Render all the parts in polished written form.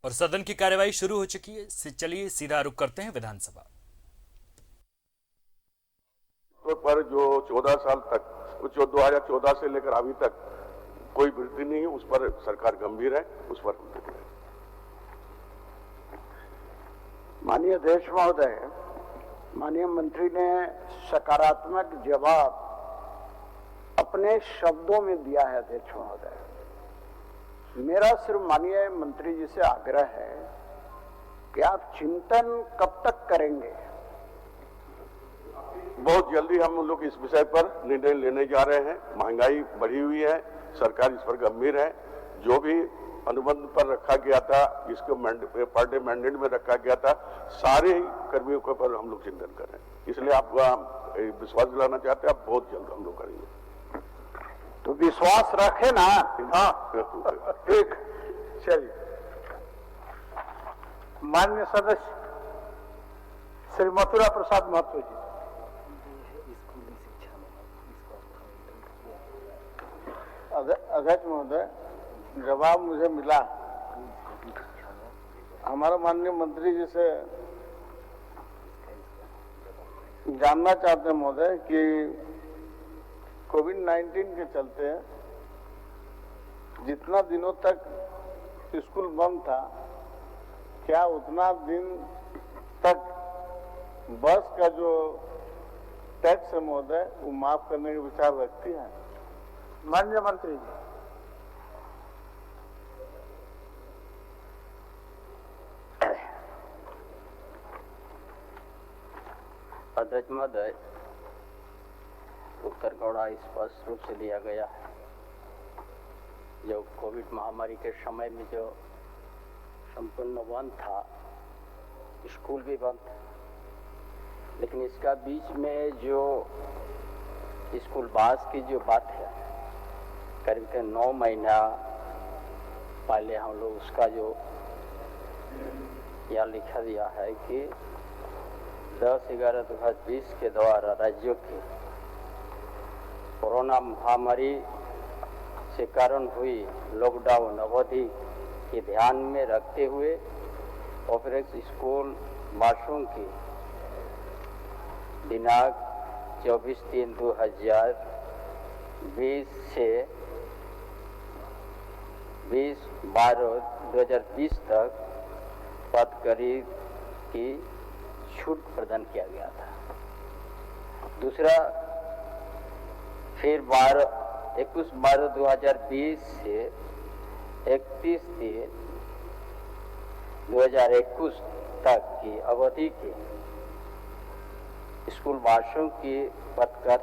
और सदन की कार्यवाही शुरू हो चुकी है। चलिए सीधा रुख करते हैं विधानसभा पर जो 14 साल तक, जो 2014 से लेकर अभी तक कोई वृद्धि नहीं है, उस पर सरकार गंभीर है। उस पर माननीय अध्यक्ष महोदय, माननीय मंत्री ने सकारात्मक जवाब अपने शब्दों में दिया है। अध्यक्ष महोदय, मेरा सिर्फ माननीय मंत्री जी से आग्रह है कि आप चिंतन कब तक करेंगे? बहुत जल्दी हम लोग इस विषय पर निर्णय लेने जा रहे हैं। महंगाई बढ़ी हुई है, सरकार इस पर गंभीर है। जो भी अनुबंध पर रखा गया था, इसको पर डे मैंडेट में रखा गया था, सारे कर्मियों के पर हम लोग चिंतन कर रहे हैं। इसलिए आप विश्वास दिलाना चाहते हैं, आप बहुत जल्द हम लोग करेंगे। तो विश्वास रखे ना। हाँ, ठीक, चलिए। माननीय सदस्य श्री मथुरा प्रसाद महतो जी। अध्यक्ष महोदय, जवाब मुझे मिला। हमारा माननीय मंत्री जी से जानना चाहते हैं महोदय कि कोविड-19 के चलते जितना दिनों तक स्कूल बंद था, क्या उतना दिन तक बस का जो टैक्स है महोदय, वो माफ करने का विचार रखती है? माननीय मंत्री जी। अध्यक्ष महोदय, उत्तर गौड़ा स्पष्ट रूप से लिया गया है। जो कोविड महामारी के समय में जो संपूर्ण बंद था, स्कूल भी बंद था, लेकिन इसका बीच में जो स्कूल बास की जो बात है, करीब 9 महीना पहले हम लोग उसका जो यहाँ लिखा दिया है कि 10/11/2020 के द्वारा राज्यों की कोरोना महामारी से कारण हुई लॉकडाउन अवधि के ध्यान में रखते हुए ऑपरेक्स स्कूल मासूम की दिनांक 24/3/2020 से 20/12/2020 तक पदकरी की छूट प्रदान किया गया था। दूसरा, फिर 21/12/2020 से 31/3/2021 तक की अवधि के स्कूल वासियों की पदकर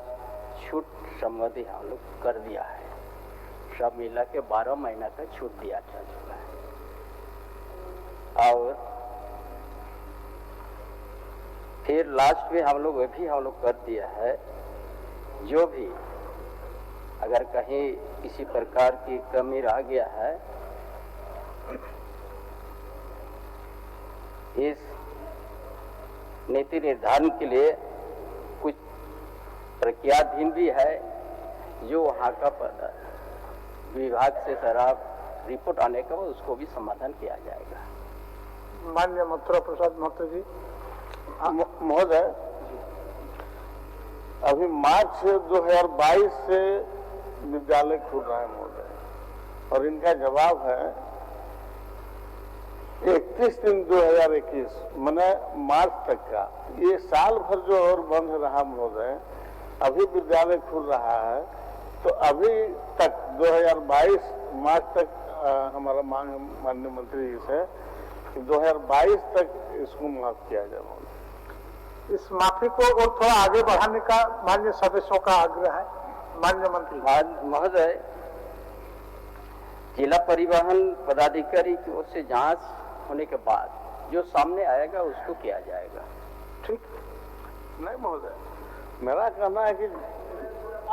छूट संबंधी हम लोग कर दिया है। सब मिला के 12 महीना का छूट दिया जा चुका है। और फिर लास्ट में हम लोग कर दिया है, जो भी अगर कहीं किसी प्रकार की कमी रह गया है, इस नीति निर्धारण के लिए कुछ प्रक्रियाधीन भी है, जो वहाँ का विभाग से सारा रिपोर्ट आने का उसको भी समाधान किया जाएगा। माननीय मथुरा प्रसाद महतो जी। महोदय, अभी मार्च 2022 से विद्यालय खुल रहा है महोदय, और इनका जवाब है 31/3/2021 मैंने मार्च तक का। ये साल भर जो और बंद रहा महोदय, अभी विद्यालय खुल रहा है, तो अभी तक 2022 मार्च तक हमारा मांग माननीय मंत्री जी से 2022 तक इसको माफ किया जाए महोदय। इस माफी को और थोड़ा आगे बढ़ाने का माननीय सदस्यों का आग्रह है। माननीय मंत्री महोदय, जिला परिवहन पदाधिकारी की ओर से जांच होने के बाद जो सामने आएगा उसको किया जाएगा। ठीक नहीं महोदय, मेरा कहना है कि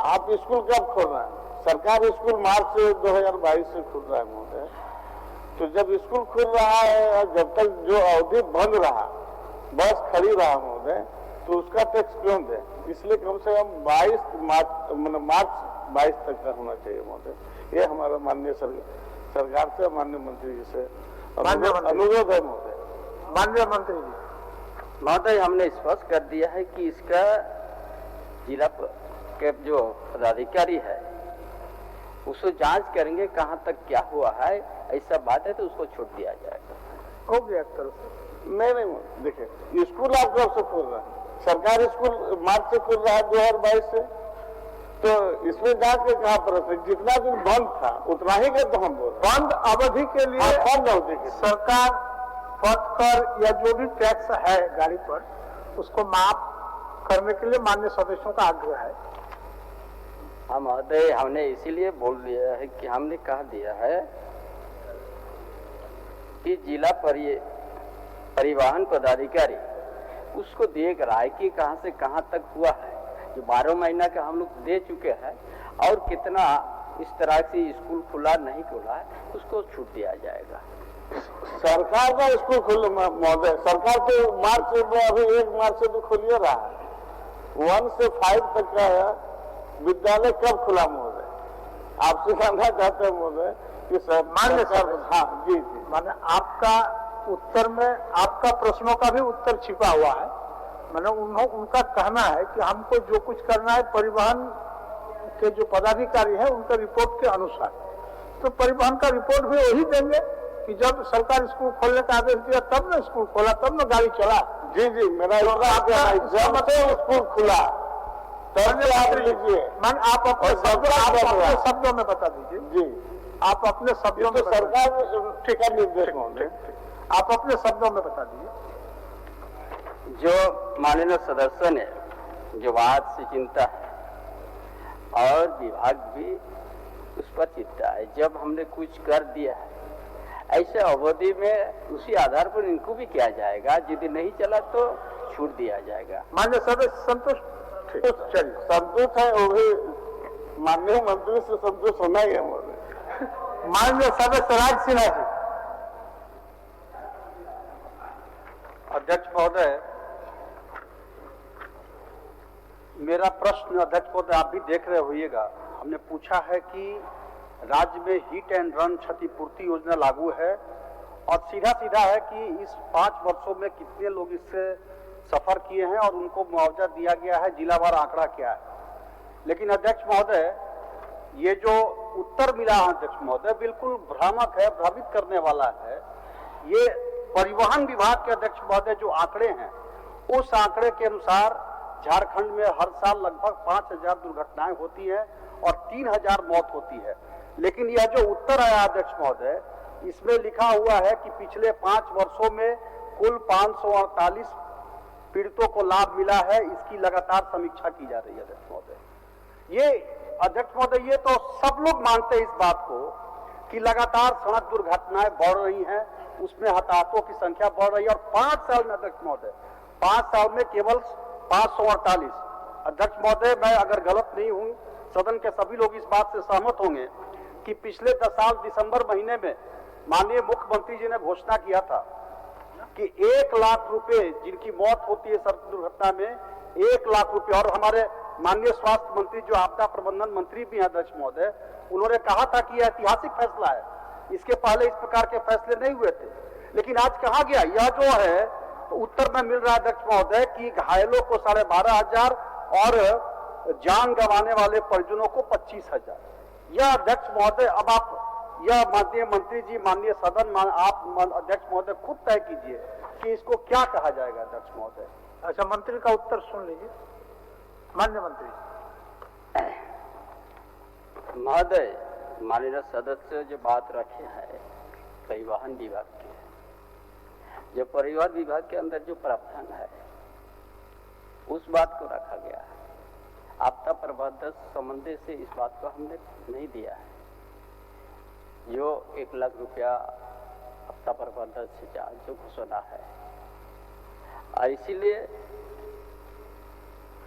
आप स्कूल कब खोल रहे हैं? सरकार स्कूल मार्च 2022 से खुल रहा है महोदय, तो जब स्कूल खुल रहा है और जब तक जो अवधि बंद रहा, बस खड़ी रहा महोदय, तो उसका टैक्स क्यों दे? इसलिए कम से कम 22 मार्च 22 तक का होना चाहिए महोदय। ये हमारा माननीय सरकार से, माननीय मंत्री जी से अनुरोध है महोदय। माननीय मंत्री जी। महोदय, हमने स्पष्ट कर दिया है कि इसका जिला के जो पदाधिकारी है उसको जांच करेंगे कहां तक क्या हुआ है। ऐसा बात है तो उसको छूट दिया जाएगा। हो गया तरफ से। नहीं, देखिए स्कूल आप कब से खोल रहे हैं? सरकारी स्कूल मार्च से खुल रहा है 2022 से, तो इसमें जांच के कहाँ पर है? जितना दिन बंद था उतना ही का तो हम बोल रहे हैं। बंद अवधि के लिए बंद अवधि के सरकार पथ कर या जो भी टैक्स है गाड़ी पर उसको माफ करने के लिए माननीय सदस्यों का आग्रह है। हाँ महोदय, हमने इसीलिए बोल दिया है कि हमने कह दिया है कि जिला परिवहन पदाधिकारी उसको देख रहा है कि कहां से कहां तक हुआ है। जो 12 महीना का हम लोग दे चुके हैं और कितना इस तरह से स्कूल खुला नहीं खुला है उसको छूट दिया जाएगा। सरकार का स्कूल खुल महोदय, सरकार तो मार्च में अभी 1 मार्च से तो खुल ही रहा है। 1 से 5 तक का विद्यालय कब खुला महोदय? आपसे जानना चाहते हैं महोदय कि सर मान्य सर। हाँ जी, माने आपका उत्तर में आपका प्रश्नों का भी उत्तर छिपा हुआ है। मैंने उनका कहना है कि हमको जो कुछ करना है परिवहन के जो पदाधिकारी हैं उनके रिपोर्ट के अनुसार, तो परिवहन का रिपोर्ट भी वही देंगे कि जब सरकार स्कूल खोलने का आदेश दिया तब न स्कूल खोला, तब न गाड़ी चला। जी, मेरा जब से स्कूल खुला तब से आप लीजिए। आप अपने शब्दों में बता दीजिए। जी, आप अपने शब्दों में सरकार ठीक है निर्देश महोदय, आप अपने शब्दों में बता दीजिए। जो माननीय सदस्य ने जो बात से चिंता है और विभाग भी उस पर चिंता है, जब हमने कुछ कर दिया है ऐसे अवधि में उसी आधार पर इनको भी किया जाएगा। यदि नहीं चला तो छूट दिया जाएगा। माननीय सदस्य संतुष्ट? चलिए, संतुष्ट है वो भी माननीय मंत्री से संतुष्ट होना ही है महोदय। माननीय सदस्य राज सिन्हा जी। अध्यक्ष महोदय, मेरा प्रश्न अध्यक्ष महोदय आप भी देख रहे होइएगा। हमने पूछा है कि राज्य में हिट एंड रन क्षतिपूर्ति योजना लागू है और सीधा है कि इस 5 वर्षों में कितने लोग इससे सफर किए हैं और उनको मुआवजा दिया गया है, जिलावार आंकड़ा क्या है। लेकिन अध्यक्ष महोदय, ये जो उत्तर मिला है अध्यक्ष महोदय बिल्कुल भ्रामक है, भ्रमित करने वाला है। ये परिवहन विभाग के अध्यक्ष महोदय जो आंकड़े हैं उस आंकड़े के अनुसार झारखंड में हर साल लगभग 5000 दुर्घटनाएं होती हैं और 3000 मौत होती है। लेकिन यह जो उत्तर आया अध्यक्ष महोदय, इसमें लिखा हुआ है कि पिछले 5 वर्षों में कुल 548 पीड़ितों को लाभ मिला है। इसकी लगातार समीक्षा की जा रही है अध्यक्ष महोदय। ये अध्यक्ष महोदय, ये तो सब लोग मानते हैं इस बात को कि लगातार सड़क दुर्घटनाएं बढ़ रही हैं, उसमें हताहतों की संख्या बढ़ रही है और 5 साल में अध्यक्ष महोदय 5 साल में केवल 548। अध्यक्ष महोदय, मैं अगर गलत नहीं हूं, सदन के सभी लोग इस बात से सहमत होंगे कि पिछले 10 साल दिसंबर महीने में माननीय मुख्यमंत्री जी ने घोषणा किया था कि 1 लाख रुपए जिनकी मौत होती है सड़क दुर्घटना में, 1 लाख रुपए। और हमारे माननीय स्वास्थ्य मंत्री जो आपदा प्रबंधन मंत्री भी हैं अध्यक्ष महोदय, उन्होंने कहा था कि यह ऐतिहासिक फैसला है, इसके पहले इस प्रकार के फैसले नहीं हुए थे। लेकिन आज कहा गया, यह जो है तो उत्तर में मिल रहा है अध्यक्ष महोदय कि घायलों को 12,500 और जान गंवाने वाले परिजनों को 25,000। यह अध्यक्ष महोदय, अब आप यह माननीय मंत्री जी, माननीय सदन, आप अध्यक्ष महोदय खुद तय कीजिए कि इसको क्या कहा जाएगा अध्यक्ष महोदय। अच्छा, मंत्री का उत्तर सुन लीजिए। माननीय मंत्री महोदय, माननीय सदस्य जो बात रखे हैं परिवहन विभाग की, जो परिवहन विभाग के अंदर जो प्रावधान है उस बात को रखा गया है। आपदा प्रबंधन संबंधी से इस बात को हमने नहीं दिया है। जो 1 लाख रुपया आपदा प्रबंधन से जो घोषणा है, और इसीलिए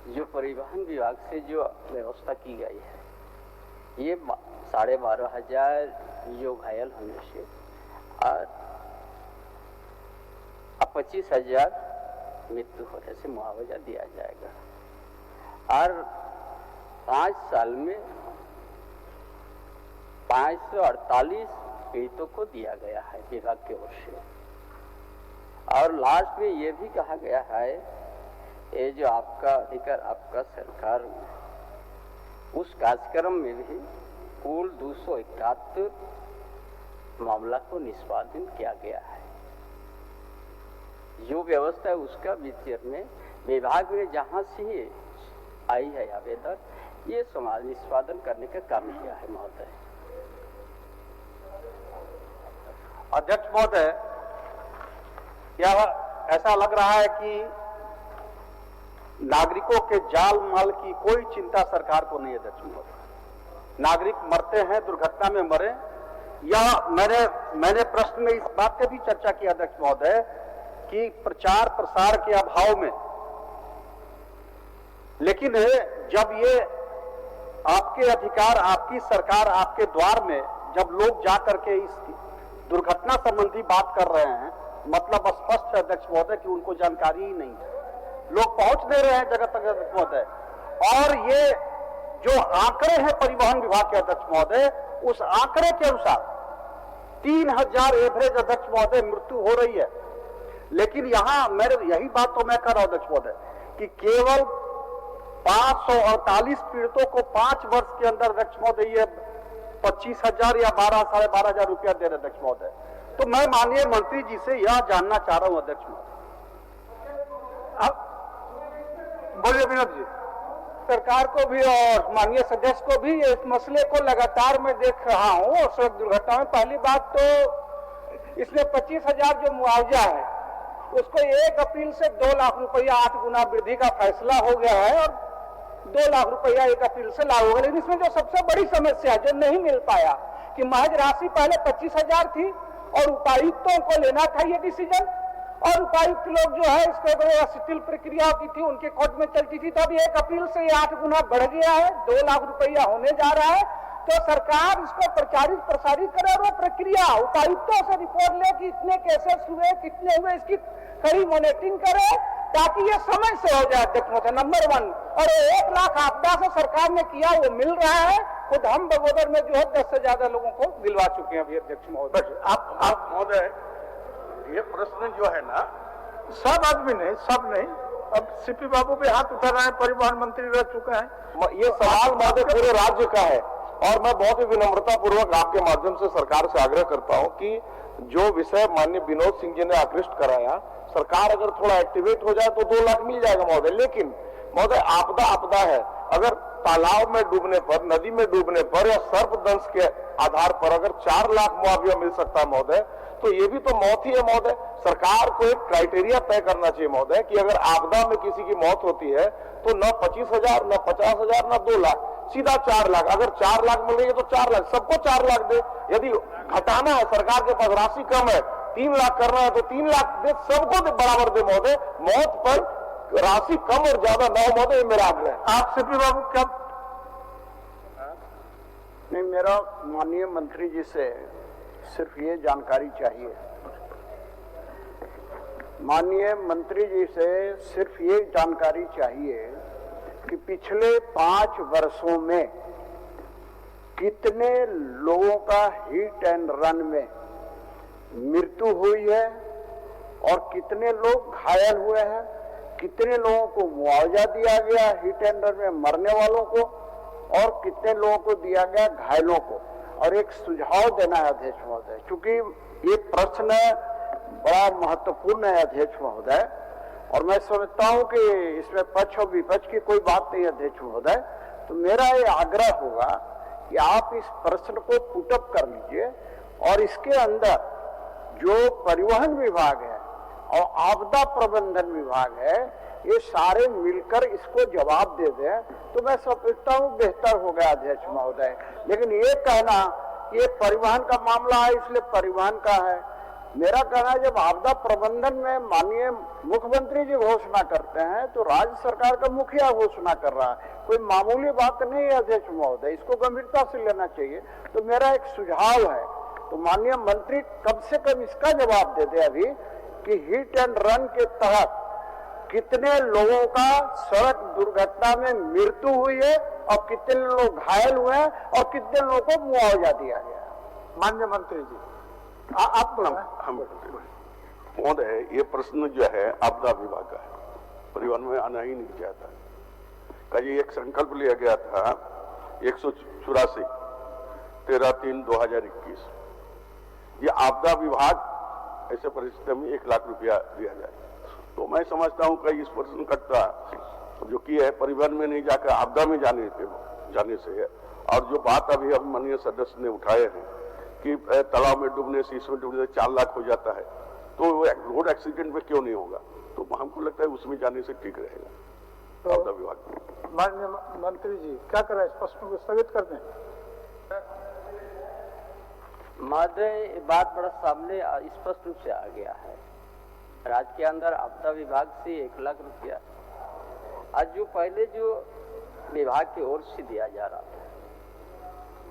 जो परिवहन विभाग से जो व्यवस्था की गई है, ये 12,500 जो घायल होने से और 25,000 मृत्यु होने से मुआवजा दिया जाएगा। और 5 साल में 548 पीड़ितों को दिया गया है विभाग की ओर से। और लास्ट में ये भी कहा गया है ये जो आपका अधिकार आपका सरकार, उस कार्यक्रम में भी कुल 271 मामला को निष्पादन किया गया है। जो व्यवस्था है उसका विचार में विभाग में जहां से आई है आवेदन, ये समाज निष्पादन करने का काम किया है महोदय। अध्यक्ष महोदय, यह ऐसा लग रहा है कि नागरिकों के जान माल की कोई चिंता सरकार को नहीं है। अध्यक्ष महोदय, नागरिक मरते हैं, दुर्घटना में मरे, या मैंने प्रश्न में इस बात पे भी चर्चा की अध्यक्ष महोदय कि प्रचार प्रसार के अभाव में, लेकिन जब ये आपके अधिकार, आपकी सरकार आपके द्वार में जब लोग जाकर के इस दुर्घटना संबंधी बात कर रहे हैं, मतलब स्पष्ट है अध्यक्ष महोदय कि उनको जानकारी ही नहीं है, लोग पहुंच नहीं रहे हैं जगह तक अध्यक्ष महोदय। और ये जो आंकड़े हैं परिवहन विभाग के अध्यक्ष महोदय, उस आंकड़े के अनुसार 3000 एवरेज अध्यक्ष महोदय मृत्यु हो रही है। लेकिन यहां मेरे यही बात तो मैं कर रहा हूं अध्यक्ष महोदय कि केवल 548 पीड़ितों को 5 वर्ष के अंदर अध्यक्ष महोदय ये 25,000 या 12 साढ़े 12,000 रुपया दे रहे अध्यक्ष महोदय। तो मैं माननीय मंत्री जी से यह जानना चाह रहा हूं अध्यक्ष महोदय। बोलिए विनोद जी। सरकार को भी और माननीय सदस्य को भी इस मसले को लगातार मैं देख रहा हूं। और सड़क दुर्घटना में पहली बात तो इसमें 25,000 जो मुआवजा है उसको 1 अप्रैल से 2 लाख रुपया 8 गुना वृद्धि का फैसला हो गया है और 2 लाख रुपया 1 अप्रैल से लागू होगा। लेकिन इसमें जो सबसे बड़ी समस्या जो नहीं मिल पाया कि महज राशि पहले 25,000 थी और उपायुक्तों को लेना था ये डिसीजन, और उपायुक्त लोग जो है इसको शिथिल प्रक्रिया की थी, उनके कोर्ट में चलती थी। तो अभी 1 अप्रैल से ये 8 गुना बढ़ गया है, 2 लाख रुपया होने जा रहा है। तो सरकार इसको प्रचारित प्रसारित करे और वो प्रक्रिया उपायुक्तों से रिपोर्ट ले कि इतने केसेस हुए, कितने हुए, इसकी कड़ी मॉनिटरिंग करे ताकि ये समय से हो जाए अध्यक्ष महोदय, नंबर 1। और 1 लाख आपदा से सरकार ने किया वो मिल रहा है। खुद हम बगोदर में जो है 10 से ज्यादा लोगों को दिलवा चुके हैं अभी अध्यक्ष महोदय। आप महोदय, ये प्रश्न जो है ना, सब आदमी नहीं, सब नहीं, अब सीपी बाबू भी हाथ उठा रहे हैं, परिवहन मंत्री रह चुके हैं। ये सवाल महोदय पूरे राज्य का है और मैं बहुत ही विनम्रता पूर्वक आपके माध्यम से सरकार से आग्रह करता हूं कि जो विषय माननीय विनोद सिंह जी ने आकृष्ट कराया, सरकार अगर थोड़ा एक्टिवेट हो जाए तो 2 लाख मिल जाएगा महोदय। लेकिन महोदय आपदा है, अगर तालाब में डूबने पर, नदी में डूबने पर या सर्पदंश के आधार पर अगर 4 लाख मुआवजा मिल सकता है महोदय, तो ये भी तो मौत ही है महोदय। सरकार को एक क्राइटेरिया तय करना चाहिए महोदय कि अगर आपदा में किसी की मौत होती है तो न 25,000, न 50,000, न 2 लाख, सीधा 4 लाख। अगर 4 लाख मिल रही है तो 4 लाख, सबको 4 लाख दे। यदि घटाना है, सरकार के पास राशि कम है, 3 लाख करना है तो 3 लाख दे, सबको बराबर दे महोदय। मौत पर राशि कम और ज्यादा न हो महोदय, ये मेरा आग्रह है। आप सीपी बाबू क्या? नहीं, मेरा माननीय मंत्री जी से सिर्फ ये जानकारी चाहिए, माननीय मंत्री जी से सिर्फ ये जानकारी चाहिए कि पिछले 5 वर्षों में कितने लोगों का हिट एंड रन में मृत्यु हुई है और कितने लोग घायल हुए हैं, कितने लोगों को मुआवजा दिया गया हिट एंड रन में मरने वालों को और कितने लोगों को दिया गया घायलों को। और एक सुझाव देना है अध्यक्ष महोदय, क्योंकि ये प्रश्न बड़ा महत्वपूर्ण है अध्यक्ष महोदय, और मैं समझता हूं कि इसमें पक्ष और विपक्ष की कोई बात नहीं है अध्यक्ष महोदय। तो मेरा ये आग्रह होगा कि आप इस प्रश्न को पुटअप कर लीजिए और इसके अंदर जो परिवहन विभाग है और आपदा प्रबंधन विभाग है, ये सारे मिलकर इसको जवाब दे दें तो मैं समझता हूँ बेहतर हो गया अध्यक्ष महोदय। लेकिन ये कहना ये परिवहन का मामला है इसलिए परिवहन का है, मेरा कहना है जब आपदा प्रबंधन में माननीय मुख्यमंत्री जी घोषणा करते हैं तो राज्य सरकार का मुखिया घोषणा कर रहा है, कोई मामूली बात नहीं है अध्यक्ष महोदय, इसको गंभीरता से लेना चाहिए। तो मेरा एक सुझाव है, तो माननीय मंत्री कम से कम इसका जवाब दे दे अभी कि हिट एंड रन के तहत कितने लोगों का सड़क दुर्घटना में मृत्यु हुई है और कितने लोग घायल हुए हैं और कितने लोगों को मुआवजा दिया गया। माननीय मंत्री जी आप बोला। हम महोदय, ये प्रश्न जो है आपदा विभाग का है, परिवहन में आना ही नहीं चाहता। कल एक संकल्प लिया गया था 184 13/3/2021, ये आपदा विभाग ऐसे परिस्थिति में 1 लाख रुपया दिया जाए। तो मैं समझता हूं कि इस प्रश्नकर्ता जो की है परिवहन में नहीं जाकर आपदा में जाने से है। और जो बात अभी माननीय सदस्य ने उठाए हैं कि तालाब में डूबने से, इसमें डूबने से 4 लाख हो जाता है, तो वो रोड एक्सीडेंट में क्यों नहीं होगा? तो हमको लगता है उसमें जाने से ठीक रहेगा आपदा विभाग में। माननीय मंत्री जी क्या करें, इस प्रश्न को स्थगित कर दें? महोदय, बात बड़ा सामने स्पष्ट रूप से आ गया है। राज्य के अंदर आपदा विभाग से 1 लाख रुपया आज जो पहले जो विभाग की ओर से दिया जा रहा था,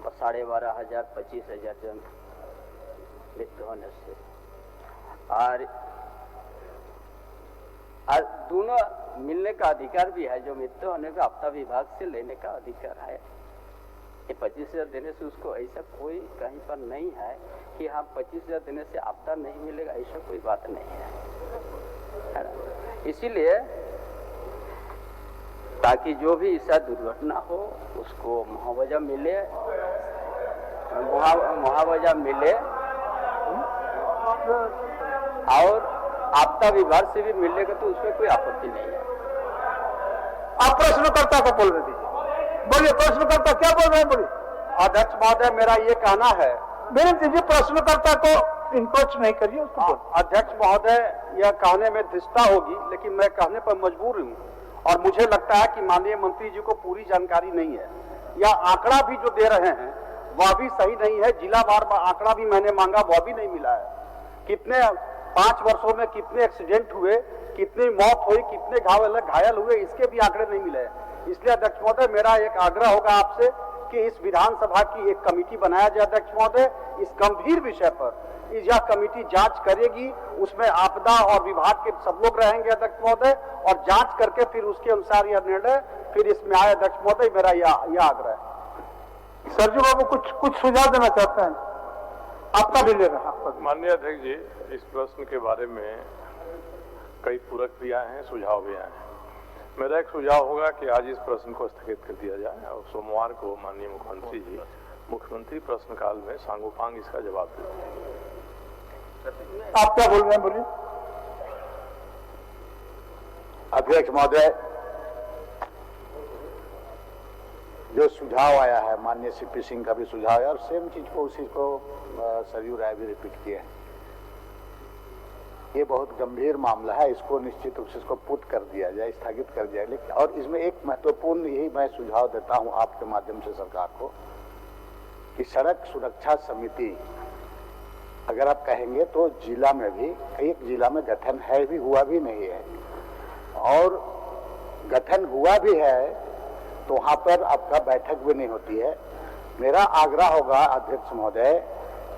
12,500 25,000 जन मृत्यु होने से, और दोनों मिलने का अधिकार भी है। जो मृत्यु होने का आपदा विभाग से लेने का अधिकार है, ये 25,000 देने से उसको ऐसा कोई कहीं पर नहीं है कि हाँ 25,000 देने से आपदा नहीं मिलेगा, ऐसा कोई बात नहीं है ना। इसीलिए ताकि जो भी ऐसा दुर्घटना हो उसको मुआवजा मिले, मुआवजा मिले, और आपदा विभाग से भी मिलेगा तो उसमें कोई आपत्ति नहीं है। आप प्रश्नकर्ता को बोलने दीजिए। बोलिए, प्रश्नकर्ता क्या बोल रहे हैं? बोलिए। अध्यक्ष महोदय, मेरा ये कहना है, मेरे दीजिए, प्रश्नकर्ता को इंकोच नहीं करिए, उसको बोलिए। अध्यक्ष महोदय, यह कहने में धृष्टता होगी, लेकिन मैं कहने पर मजबूर हूँ। और मुझे लगता है कि माननीय मंत्री जी को पूरी जानकारी नहीं है, या आंकड़ा भी जो दे रहे हैं वह भी सही नहीं है। जिला वार आंकड़ा भी मैंने मांगा, वह भी नहीं मिला है। कितने 5 वर्षों में कितने एक्सीडेंट हुए, कितनी मौत हुई, कितने घायल हुए, इसके भी आंकड़े नहीं मिले हैं। इसलिए अध्यक्ष महोदय, मेरा एक आग्रह होगा आपसे कि इस विधानसभा की एक कमेटी बनाया जाए अध्यक्ष महोदय, इस गंभीर विषय पर यह कमेटी जांच करेगी, उसमें आपदा और विभाग के सब लोग रहेंगे अध्यक्ष महोदय, और जांच करके फिर उसके अनुसार यह निर्णय फिर इसमें आए अध्यक्ष महोदय, मेरा यह आग्रह है। सरजू बाबू कुछ सुझाव देना चाहते हैं? आपका भी ले रहा है। माननीय अध्यक्ष जी, इस प्रश्न के बारे में कई पूरक भी आए हैं, सुझाव भी आए हैं। मेरा एक सुझाव होगा कि आज इस प्रश्न को स्थगित कर दिया जाए और सोमवार को माननीय मुख्यमंत्री जी मुख्यमंत्री प्रश्नकाल में सांगोपांग इसका जवाब देंगे। आप क्या बोल रहे हैं? बोलिए। अध्यक्ष महोदय, जो सुझाव आया है, माननीय सीपी सिंह का भी सुझाव है, और सेम चीज को उसी को सरयू राय भी रिपीट किए हैं। ये बहुत गंभीर मामला है, इसको निश्चित रूप से इसको पुट कर दिया जाए, स्थगित कर दिया जाए। लेकिन और इसमें एक महत्वपूर्ण यही मैं सुझाव देता हूं आपके माध्यम से सरकार को, कि सड़क सुरक्षा समिति अगर आप कहेंगे तो जिला में भी, एक जिला में गठन है भी, हुआ भी नहीं है, और गठन हुआ भी है तो वहां पर आपका बैठक भी नहीं होती है। मेरा आग्रह होगा अध्यक्ष महोदय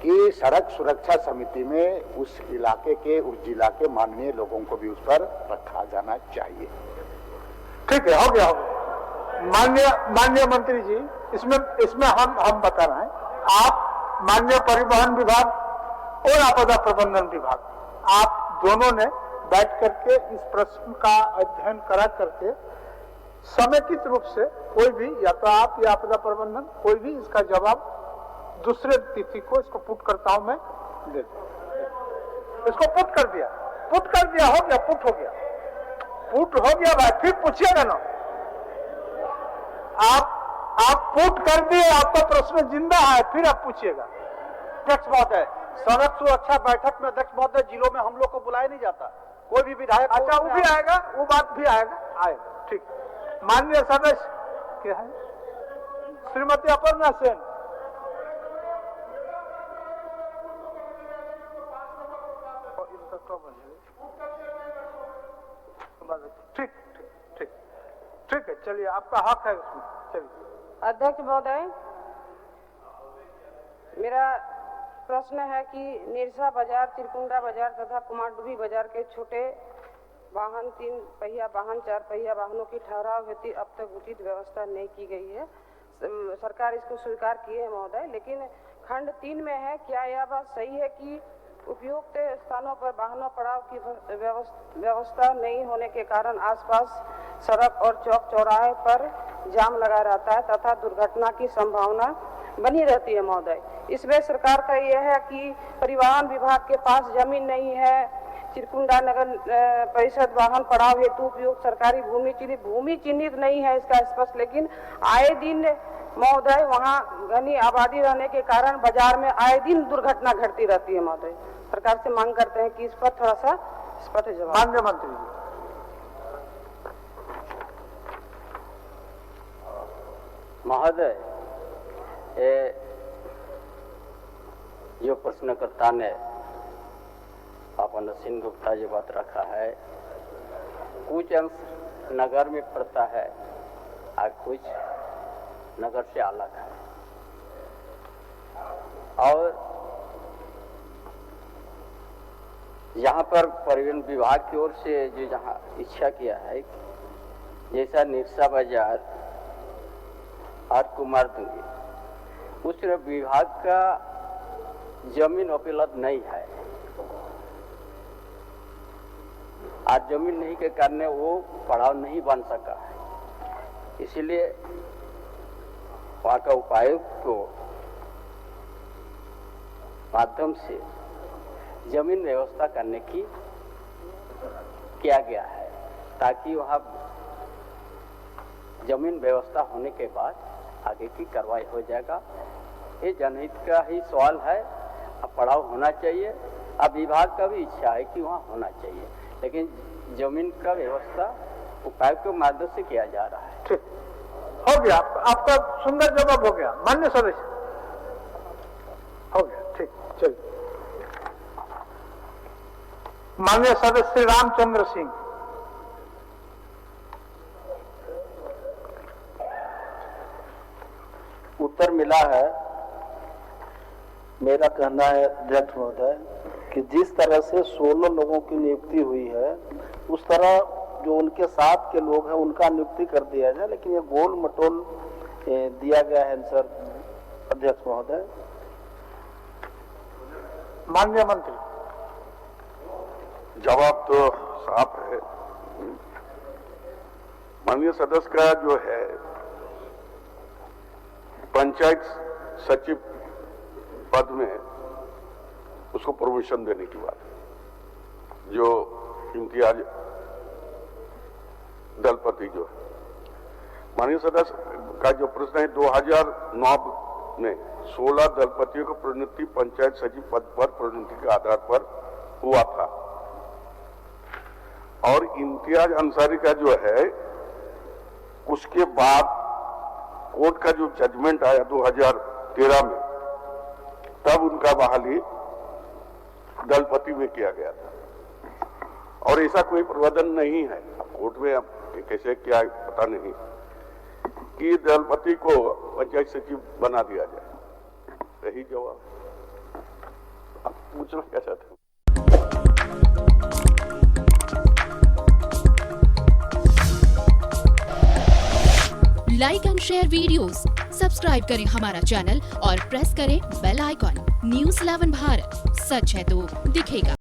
कि सड़क सुरक्षा समिति में उस इलाके के, उस जिला के माननीय लोगों को भी उस पर रखा जाना चाहिए। ठीक है, हो गया, हो गया। माननीय मंत्री जी, इसमें हम बता रहे हैं, आप माननीय परिवहन विभाग और आपदा प्रबंधन विभाग, आप दोनों ने बैठ करके इस प्रश्न का अध्ययन करा करके समेकित रूप से कोई भी, या तो आप या आपदा प्रबंधन, कोई भी इसका जवाब दूसरे तिथि को इसको पुट करता हूं मैं, दे दो। इसको पुट कर दिया, हो गया, पुट हो गया भाई, फिर पूछिएगा ना। आप पुट कर दिए, आपका प्रश्न जिंदा है, फिर आप पूछिएगा। अध्यक्ष महोदय, सड़क सुरक्षा बैठक में अध्यक्ष महोदय जिलों में हम लोग को बुलाया नहीं जाता, कोई भी विधायक। अच्छा, वो भी आएगा, वो बात भी आएगा। ठीक। माननीय सदस्य क्या है? श्रीमती अपर्णा सेन। ठीक है, चलिए, आपका हक है उसमें, चलिए। अध्यक्ष महोदय, मेरा प्रश्न है कि निरसा बाजार, त्रिकुंडा बाजार तथा कुमारडुबी बाजार के छोटे वाहन, 3 पहिया वाहन, 4 पहिया वाहनों की ठहराव हेतु अब तक उचित व्यवस्था नहीं की गई है। सरकार इसको स्वीकार की है महोदय, लेकिन खंड 3 में है। क्या यह बात सही है कि उपयुक्त स्थानों पर वाहनों पड़ाव की व्यवस्था नहीं होने के कारण आसपास सड़क और चौक चौराहे पर जाम लगा रहता है तथा दुर्घटना की संभावना बनी रहती है महोदय। इसमें सरकार का यह है कि परिवहन विभाग के पास जमीन नहीं है, चिरकुंडा नगर परिषद वाहन पड़ाव हेतु उपयुक्त सरकारी भूमि चिन्हित नहीं है इसका स्पष्ट, लेकिन आए दिन महोदय वहाँ घनी आबादी रहने के कारण बाजार में आए दिन दुर्घटना घटती रहती है महोदय। सरकार से मांग करते हैं कि इस पर थोड़ा सा स्पष्ट जवाब। माननीय मंत्री जी। महोदय, जो प्रश्नकर्ता ने अपन सिंह गुप्ता जी बात रखा है, कुछ अंश नगर में पड़ता है और कुछ नगर से अलग है। और यहाँ पर परिवहन विभाग की ओर से जो जहाँ इच्छा किया है, जैसा निरसा बाजार और कुमारटुंगी, उस विभाग का जमीन उपलब्ध नहीं है और जमीन नहीं के कारण वो पड़ाव नहीं बन सका है। इसीलिए वहाँ का उपायुक्त को माध्यम से जमीन व्यवस्था करने की किया गया है, ताकि वहाँ जमीन व्यवस्था होने के बाद आगे की कार्रवाई हो जाएगा। ये जनहित का ही सवाल है। अब पड़ाव होना चाहिए, अब विभाग का भी इच्छा है कि वहाँ होना चाहिए, लेकिन जमीन का व्यवस्था उपायुक्त के माध्यम से किया जा रहा है। ठीक हो गया, आपका सुंदर जवाब हो गया माननीय सदस्य, हो गया। ठीक, चलिए। माननीय सदस्य रामचंद्र सिंह। उत्तर मिला है। मेरा कहना है अध्यक्ष महोदय कि जिस तरह से 16 लोगों की नियुक्ति हुई है, उस तरह जो उनके साथ के लोग हैं उनका नियुक्ति कर दिया जाए, लेकिन ये गोल मटोल दिया गया है सर अध्यक्ष महोदय। माननीय मंत्री। जवाब तो साफ है। माननीय सदस्य का जो है पंचायत सचिव पद में उसको प्रमोशन देने की बात है, जो इम्तियाज दलपति जो है। माननीय सदस्य का जो प्रश्न है, 2009 में 16 दलपतियों को प्रोन्नति पंचायत सचिव पद पर प्रोन्नति के आधार पर हुआ था, और इम्तियाज अंसारी का जो है उसके बाद कोर्ट का जो जजमेंट आया 2013 में, तब उनका बहाली दलपति में किया गया था, और ऐसा कोई प्रावधान नहीं है। अब कोर्ट में अब कैसे क्या पता नहीं कि दलपति को पंचायत सचिव बना दिया जाए। यही जवाब। आप पूछना क्या चाहते हैं? Like and share videos, subscribe करें हमारा चैनल और प्रेस करें बेल आइकॉन। न्यूज़ 11 भारत, सच है तो दिखेगा।